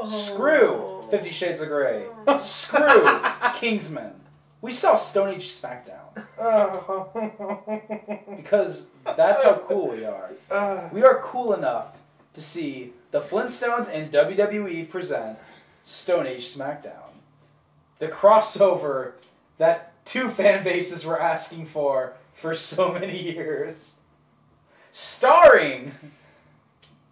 Screw 50 Shades of Grey. Screw Kingsman. We saw Stone Age Smackdown. Because that's how cool we are. We are cool enough to see the Flintstones and WWE present Stone Age Smackdown. The crossover that two fan bases were asking for so many years. Starring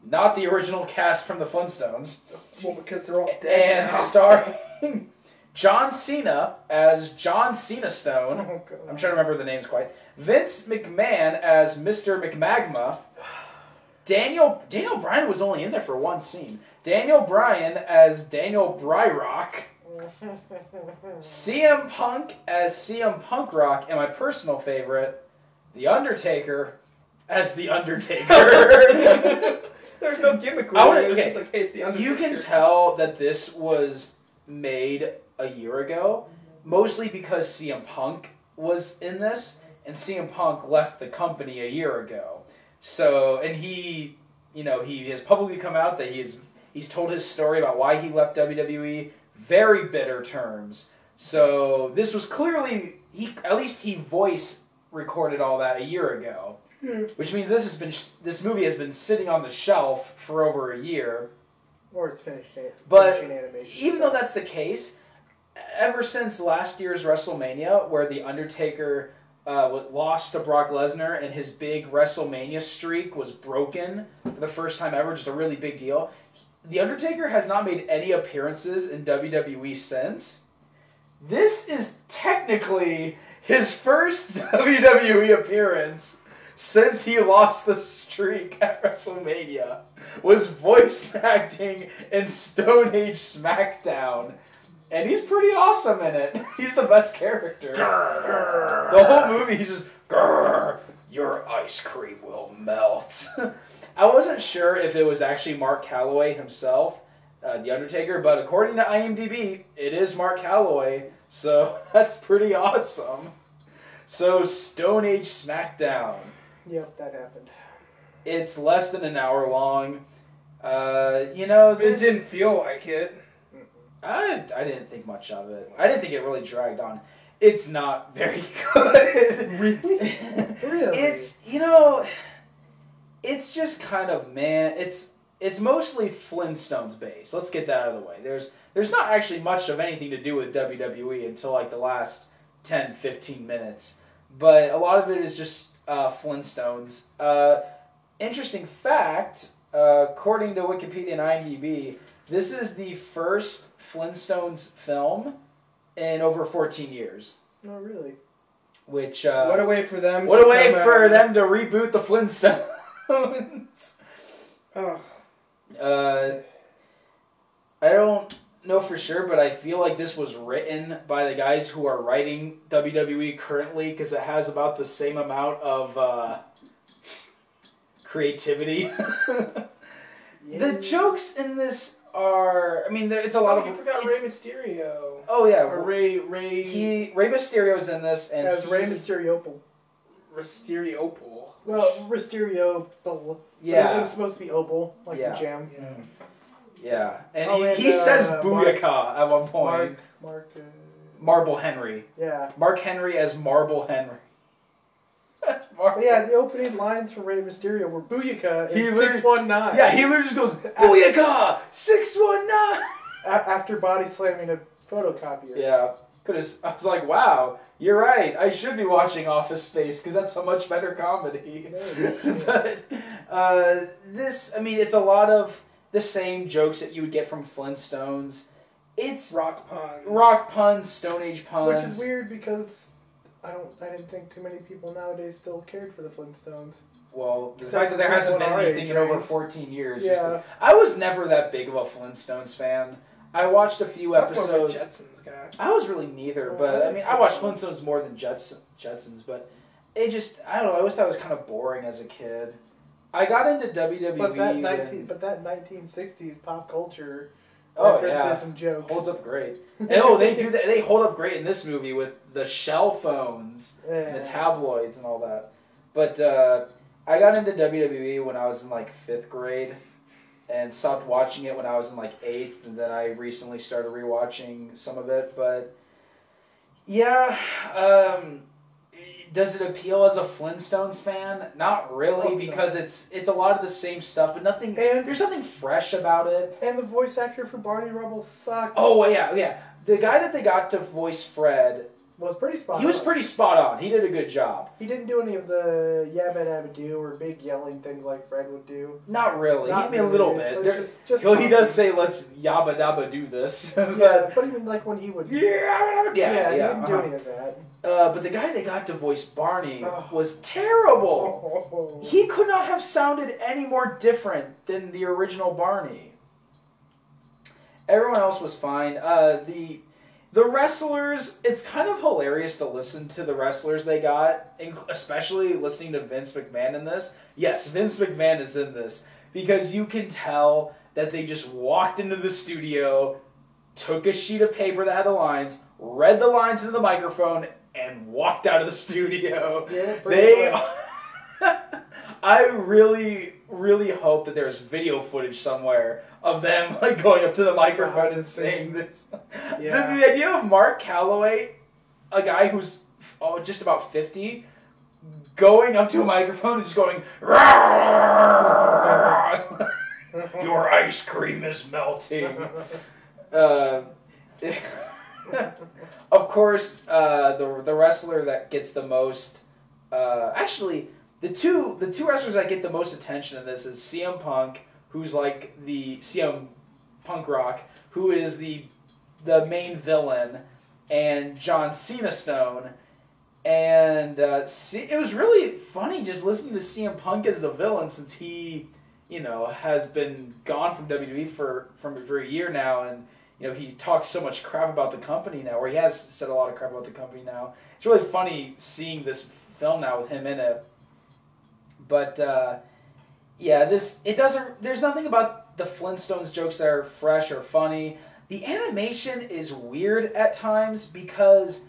not the original cast from the Flintstones. Well, because they're all dead and now. starring John Cena as John Cena Stone. Oh, God. I'm trying to remember the names quite. Vince McMahon as Mr. McMagma. Daniel Bryan was only in there for one scene. Daniel Bryan as Daniel Bryrock. CM Punk as CM Punk Rock, and my personal favorite, The Undertaker as The Undertaker. There's no gimmick with it. It's just like, hey, it's The Undertaker. You can tell that this was made a year ago, mostly because CM Punk was in this, and CM Punk left the company a year ago. So, and he has publicly come out that he's told his story about why he left WWE, very bitter terms. So this was clearly at least he voice recorded all that a year ago. Which means this movie has been sitting on the shelf for over a year. Or it's finished. But Animation. even though that's the case, ever since last year's WrestleMania, where The Undertaker lost to Brock Lesnar and his big WrestleMania streak was broken for the first time ever, just a really big deal, The Undertaker has not made any appearances in WWE since. This is technically his first WWE appearance since he lost the streak at WrestleMania, was voice acting in Stone Age Smackdown. And he's pretty awesome in it. He's the best character. Grr. The whole movie, he's just, grr, your ice cream will melt. I wasn't sure if it was actually Mark Calloway himself, The Undertaker, but according to IMDb, it is Mark Calloway, so that's pretty awesome. So, Stone Age Smackdown. Yep, that happened. It's less than an hour long. It didn't feel like it. I didn't think much of it. I didn't think it really dragged on. It's not very good. Really? Really? It's just kind of, it's mostly Flintstones based. Let's get that out of the way. There's not actually much of anything to do with WWE until like the last 10, 15 minutes. But a lot of it is just Flintstones. Interesting fact, according to Wikipedia and IMDb, this is the first Flintstones film in over 14 years. Oh, really? Which what a way for them! What a way for them to reboot the Flintstones. Oh. I don't know for sure, but I feel like this was written by the guys who are writing WWE currently, because it has about the same amount of creativity. The jokes in this are, it's a lot of. You forgot Rey Mysterio. Oh yeah, or Rey Mysterio's in this, and as Rey Mysterio. Mysterio-opal. Well, Mysterio. Yeah, it was supposed to be opal, like the jam. Yeah. Yeah, and he says "booyaka" at one point. Marble Henry. Yeah. Mark Henry as Marble Henry. Yeah, the opening lines from Rey Mysterio were "booyaka" and 619. Yeah, he literally just goes "booyaka 619" after body slamming a photocopier. Yeah, I was like, wow, you're right. I should be watching Office Space because that's a much better comedy. But it's a lot of the same jokes that you would get from Flintstones. It's rock puns, Stone Age puns. Which is weird because I didn't think too many people nowadays still cared for the Flintstones. Well, the fact that there hasn't been anything in over 14 years. Yeah. I was never that big of a Flintstones fan. I watched a few episodes. That's more of a Jetsons guy. I was really neither, but I watched Flintstones more than Jetsons, but it just, I don't know, I always thought it was kind of boring as a kid. I got into WWE. But that 1960s pop culture references and jokes holds up great. They do that. They hold up great in this movie with the shell phones and the tabloids and all that. But I got into WWE when I was in like 5th grade, and stopped watching it when I was in like 8th, and then I recently started rewatching some of it. But yeah, does it appeal as a Flintstones fan? Not really, because it's a lot of the same stuff, but nothing. And there's nothing fresh about it. And the voice actor for Barney Rubble sucked. Oh yeah. The guy that they got to voice Fred was pretty spot on. He was pretty spot on. He did a good job. He didn't do any of the yabba dabba do or big yelling things like Fred would do. Not really. Not he made a little bit. Just he does say, "Let's yabba dabba do this." Yeah, but even like when he would. Yeah, he didn't do any of that. But the guy they got to voice Barney was terrible. He could not have sounded any more different than the original Barney. Everyone else was fine. The wrestlers, it's kind of hilarious to listen to the wrestlers they got, especially listening to Vince McMahon in this. Yes, Vince McMahon is in this, because you can tell that they just walked into the studio, took a sheet of paper that had the lines, read the lines into the microphone, and walked out of the studio. Yeah, I really, really hope that there's video footage somewhere of them like going up to the microphone and saying this. Yeah. The idea of Mark Calloway, a guy who's just about 50, going up to a microphone and just going, "Your ice cream is melting." Of course, the wrestler that gets the most, actually. The two wrestlers that get the most attention in this is CM Punk, who's like the CM Punk Rock, who is the main villain, and John Cena Stone. And it was really funny just listening to CM Punk as the villain, since he, has been gone from WWE for a year now, and he talks so much crap about the company now, or he has said a lot of crap about the company now. It's really funny seeing this film now with him in it. But, there's nothing about the Flintstones jokes that are fresh or funny. The animation is weird at times because,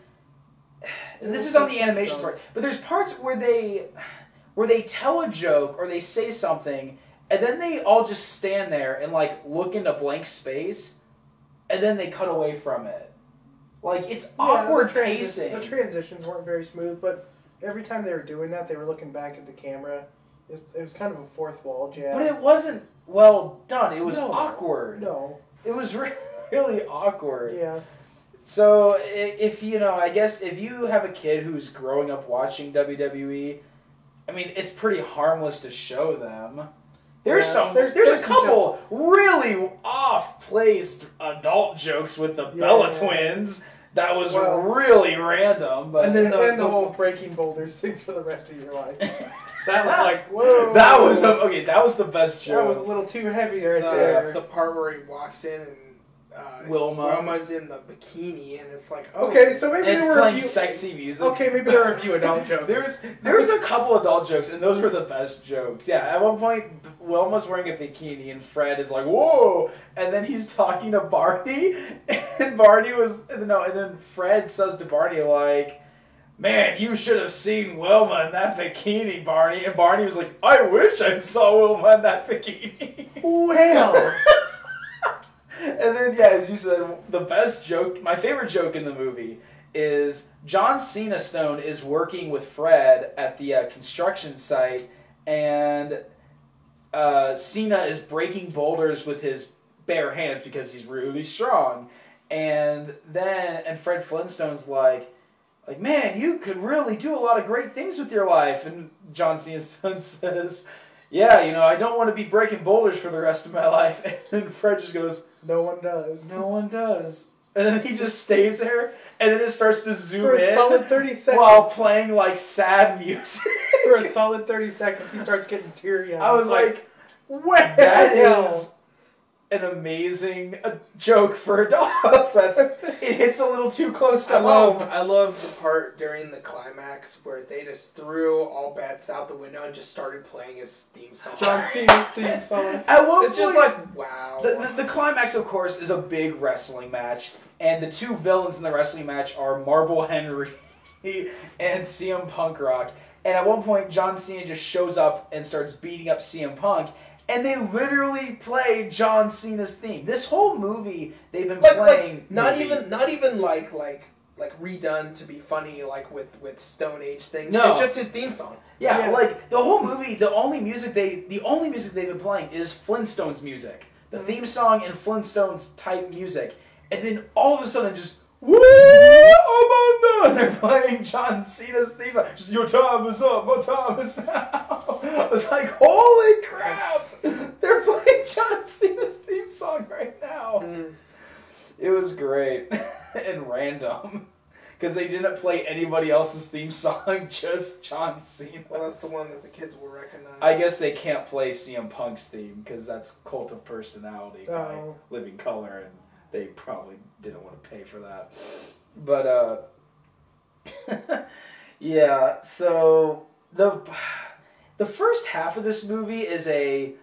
and this is on the animation part, but there's parts where they tell a joke or they say something, and then they all just stand there and, like, look into blank space, and then they cut away from it. Like, it's awkward pacing. The transitions weren't very smooth, but every time they were doing that, they were looking back at the camera. It was kind of a fourth wall jab. But it wasn't well done. It was awkward. No. It was really awkward. Yeah. So if I guess if you have a kid who's growing up watching WWE, I mean, it's pretty harmless to show them. There's a couple really off-placed adult jokes with the Bella twins. That was really random, but and then the whole breaking boulders things for the rest of your life. That was like, whoa. That was that was the best joke. That was a little too heavy right there. The part where he walks in and Wilma's in the bikini, and it's like, okay, so maybe it's playing sexy music. Okay, maybe there are a few adult jokes. There was a couple adult jokes, and those were the best jokes. Yeah, at one point, Wilma's wearing a bikini, and Fred is like, "Whoa!" And then he's talking to Barney, and then Fred says to Barney like, "Man, you should have seen Wilma in that bikini, Barney." And Barney was like, "I wish I saw Wilma in that bikini." Well. And then, as you said, the best joke, my favorite joke in the movie is John Cena Stone is working with Fred at the construction site, and Cena is breaking boulders with his bare hands because he's really strong. And Fred Flintstone's like, "Man, you could really do a lot of great things with your life." And John Cena Stone says, "Yeah, I don't want to be breaking boulders for the rest of my life." And then Fred just goes, "No one does. No one does." And then he just stays there, and then it starts to zoom for a in solid 30 seconds. While playing like sad music. For a solid 30 seconds, he starts getting teary-eyed. I was like, that is an amazing joke for adults. It hits a little too close to home. I love the part during the climax where they just threw all bets out the window and just started playing his theme song. John Cena's theme song. At one it's point, just like, wow. The climax, of course, is a big wrestling match, and the two villains in the wrestling match are Marble Henry and CM Punk Rock. And at one point, John Cena just shows up and starts beating up CM Punk. and they literally play John Cena's theme. This whole movie they've been playing. Not even like redone to be funny like with Stone Age things. No. It's just his theme song. Yeah, like the whole movie, the only music they've been playing is Flintstones music. The theme song and Flintstones type music. And then all of a sudden just woo, Amanda! They're playing John Cena's theme song. Just, your time is up, my time is now. I was like, holy crap! They're playing John Cena's theme song right now. It was great and random. Because they didn't play anybody else's theme song, just John Cena. Well, that's the one that the kids will recognize. I guess they can't play CM Punk's theme because that's Cult of Personality by Living Colour, and they probably didn't want to pay for that. But, yeah, so the first half of this movie is a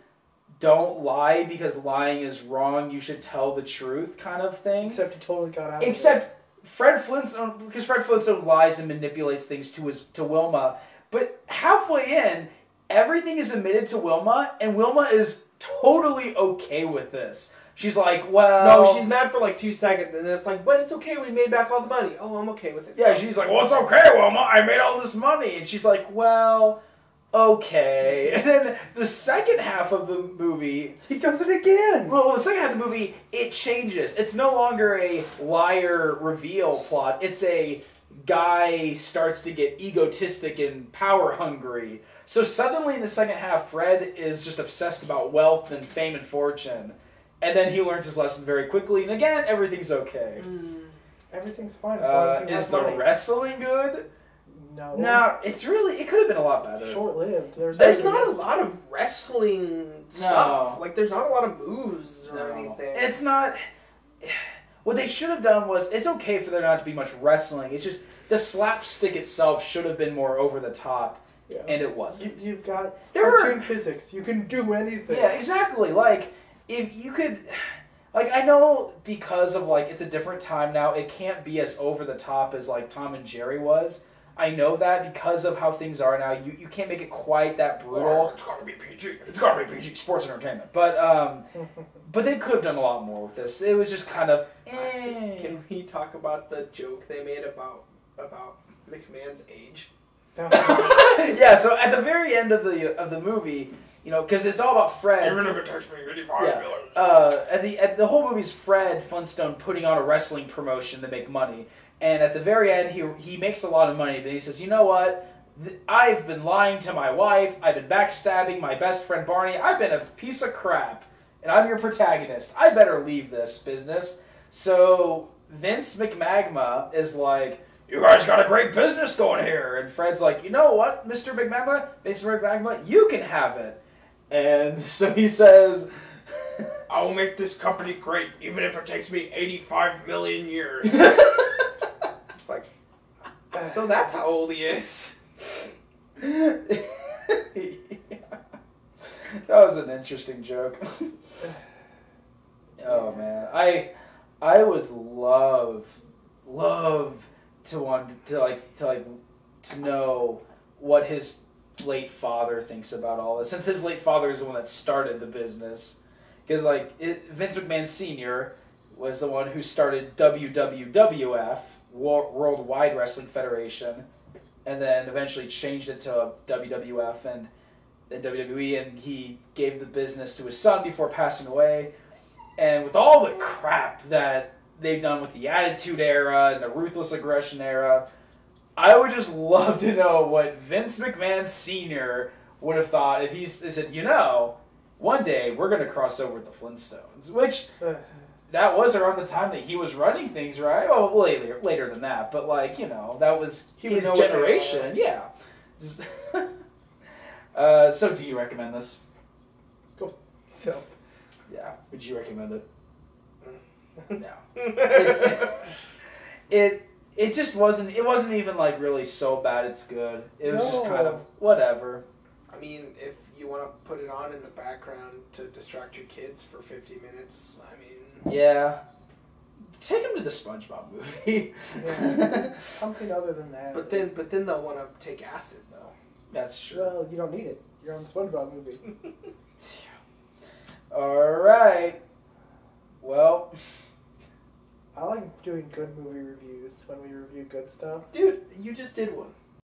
don't lie because lying is wrong, you should tell the truth kind of thing. Except he totally got out of it. Fred Flintstone lies and manipulates things to Wilma, but halfway in, everything is admitted to Wilma, and Wilma is totally okay with this. She's like, well... No, she's mad for like 2 seconds, and then it's like, but it's okay, we made back all the money. Oh, I'm okay with it. Yeah, she's like, well, it's okay, Wilma, I made all this money. And she's like, well... okay. And then the second half of the movie... he does it again! Well, the second half of the movie, it changes. It's no longer a liar reveal plot. It's a guy starts to get egotistic and power hungry. So suddenly in the second half, Fred is just obsessed about wealth and fame and fortune. And then he learns his lesson very quickly. And again, everything's okay. Everything's fine as long as you is have money. the wrestling good? No. No, it could have been a lot better. Short-lived. There's not a lot of wrestling stuff. No. Like, there's not a lot of moves or anything. It's not... What they should have done was, it's okay for there not to be much wrestling. It's just, the slapstick itself should have been more over the top, and it wasn't. You've got cartoon physics. You can do anything. Yeah, exactly. Like, if you could... Like, I know because of, like, it's a different time now, it can't be as over the top as, like, Tom and Jerry was. I know that because of how things are now, you can't make it quite that brutal. It's gotta be PG. It's gotta be PG. Sports entertainment. But they could have done a lot more with this. It was just kind of. Can we talk about the joke they made about McMahon's age? Yeah. So at the very end of the movie, you know, because it's all about Fred. Even if it takes me 85 million. At the whole movie's Fred Flintstone putting on a wrestling promotion to make money. And at the very end, he makes a lot of money, but he says, you know what? I've been lying to my wife. I've been backstabbing my best friend Barney. I've been a piece of crap. And I'm your protagonist. I better leave this business. So Vince McMagma is like, you guys got a great business going here. And Fred's like, you know what, Mr. McMagma, you can have it. And so he says... I'll make this company great, even if it takes me 85 million years. Like, so that's how old he is. Yeah. That was an interesting joke. Oh man, I would love to know what his late father thinks about all this, since his late father is the one that started the business. Because Vince McMahon Sr. was the one who started WWF. Worldwide Wrestling Federation, and then eventually changed it to WWF and then WWE, and he gave the business to his son before passing away. And with all the crap that they've done with the Attitude Era and the Ruthless Aggression Era, I would just love to know what Vince McMahon Sr. would have thought if he said, you know, one day we're going to cross over with the Flintstones, which... That was around the time that he was running things, right? Oh, later than that, but like, you know, that was his generation. Yeah. So, do you recommend this? Go yourself. Yeah. Would you recommend it? No. It just wasn't. It wasn't even like really so bad. It's good. It was just kind of whatever. I mean, if you want to put it on in the background to distract your kids for 50 minutes, I mean... Yeah. Take them to the SpongeBob movie. Yeah. Something other than that. But then they'll want to take acid, though. That's true. Well, you don't need it. You're on the SpongeBob movie. Alright. Well, I like doing good movie reviews when we review good stuff. Dude, you just did one.